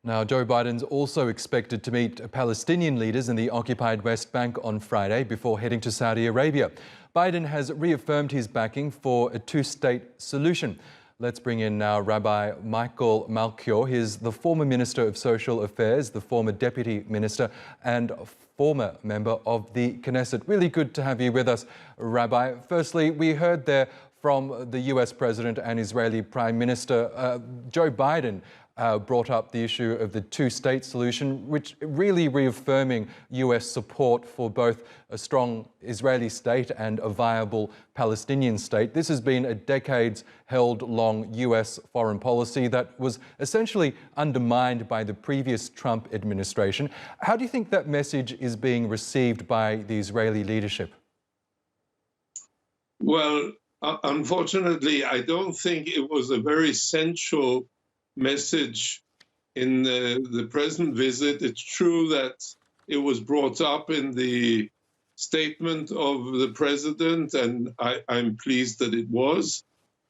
Now, Joe Biden's also expected to meet Palestinian leaders in the occupied West Bank on Friday before heading to Saudi Arabia. Biden has reaffirmed his backing for a two-state solution. Let's bring in now Rabbi Michael Malchior. He's the former Minister of Social Affairs, the former Deputy Minister, and former member of the Knesset. Really good to have you with us, Rabbi. Firstly, we heard there from the US President and Israeli Prime Minister, Joe Biden, brought up the issue of the two-state solution, which really reaffirming US support for both a strong Israeli state and a viable Palestinian state. This has been a decades-held-long US foreign policy that was essentially undermined by the previous Trump administration. How do you think that message is being received by the Israeli leadership? Well, unfortunately, I don't think it was a very central message in the present visit. It's true that it was brought up in the statement of the president, and I'm pleased that it was.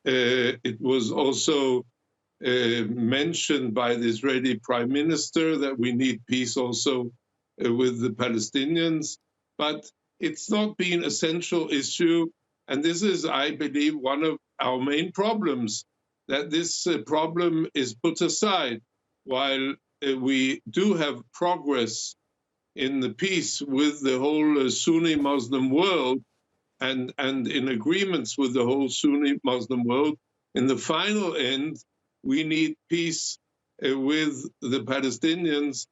It was also mentioned by the Israeli Prime Minister that we need peace also with the Palestinians, but it's not been a central issue. And this is, I believe, one of our main problems, that this problem is put aside while we do have progress in the peace with the whole Sunni Muslim world and in agreements with the whole Sunni Muslim world. In the final end, we need peace with the Palestinians,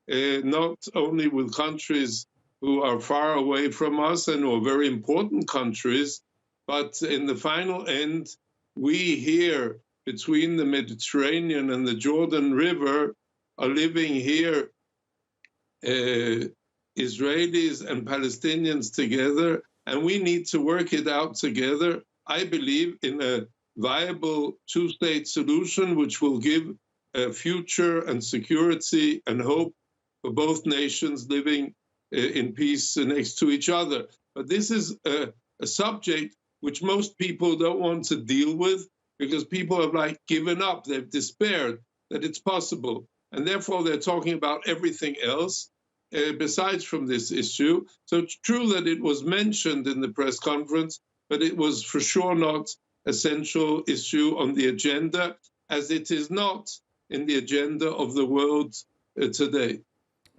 not only with countries who are far away from us and who are very important countries, but in the final end, we here between the Mediterranean and the Jordan River are living here, Israelis and Palestinians together, and we need to work it out together, I believe, in a viable two-state solution which will give a future and security and hope for both nations living in peace next to each other. But this is a subject which most people don't want to deal with, because people have given up, they've despaired that it's possible. And therefore they're talking about everything else besides from this issue. So it's true that it was mentioned in the press conference, but it was for sure not a central issue on the agenda, as it is not in the agenda of the world today.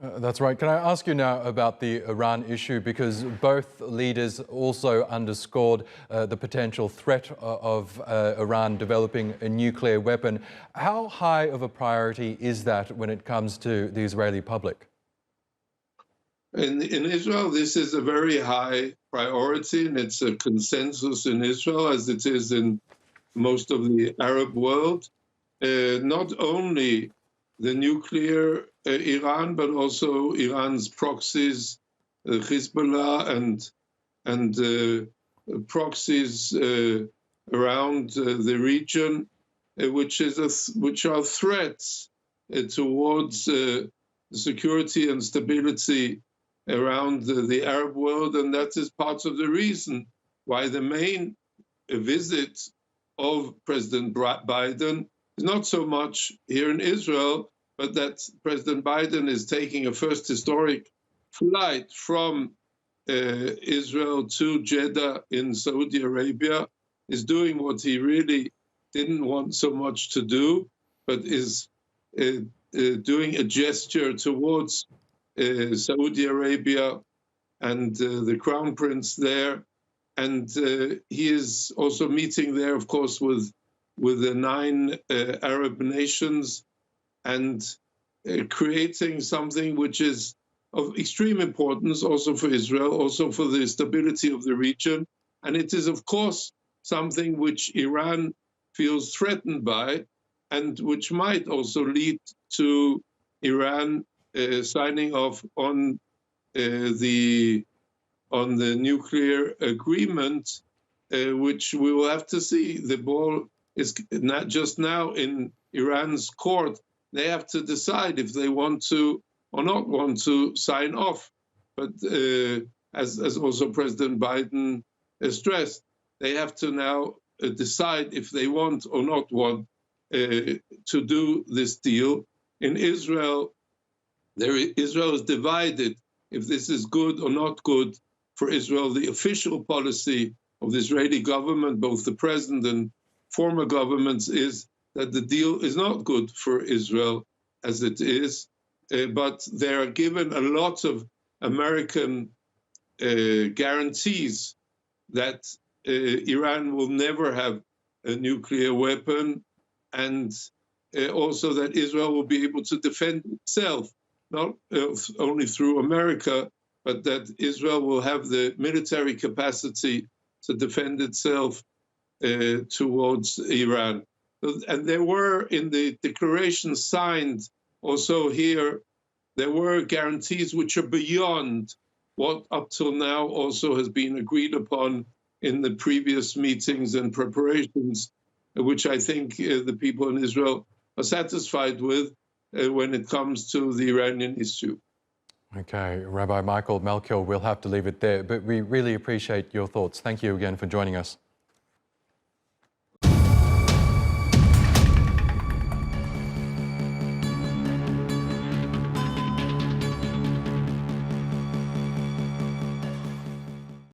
That's right. Can I ask you now about the Iran issue, because both leaders also underscored the potential threat of Iran developing a nuclear weapon. How high of a priority is that when it comes to the Israeli public? In Israel, this is a very high priority, and it's a consensus in Israel, as it is in most of the Arab world. Not only the nuclear Iran, but also Iran's proxies, Hezbollah, and proxies around the region, which are threats towards security and stability around the Arab world, and that is part of the reason why the main visit of President Biden is not so much here in Israel, but that President Biden is taking a first historic flight from Israel to Jeddah in Saudi Arabia, is doing what he really didn't want so much to do, but is doing a gesture towards Saudi Arabia and the Crown Prince there. And he is also meeting there, of course, with the 9 Arab nations, and creating something which is of extreme importance also for Israel, also for the stability of the region. And it is, of course, something which Iran feels threatened by, and which might also lead to Iran signing off on the nuclear agreement, which we will have to see. The ball is not just now in Iran's court. They have to decide if they want to or not want to sign off. But as also President Biden stressed, they have to now decide if they want or not want to do this deal. In Israel, Israel is divided if this is good or not good for Israel. The official policy of the Israeli government, both the present and former governments, is that the deal is not good for Israel as it is, but they are given a lot of American guarantees that Iran will never have a nuclear weapon, and also that Israel will be able to defend itself, not only through America, but that Israel will have the military capacity to defend itself towards Iran. And there were, in the declaration signed also here, there were guarantees which are beyond what up till now also has been agreed upon in the previous meetings and preparations, which I think the people in Israel are satisfied with when it comes to the Iranian issue. Okay, Rabbi Michael Malchior, we'll have to leave it there, but we really appreciate your thoughts. Thank you again for joining us.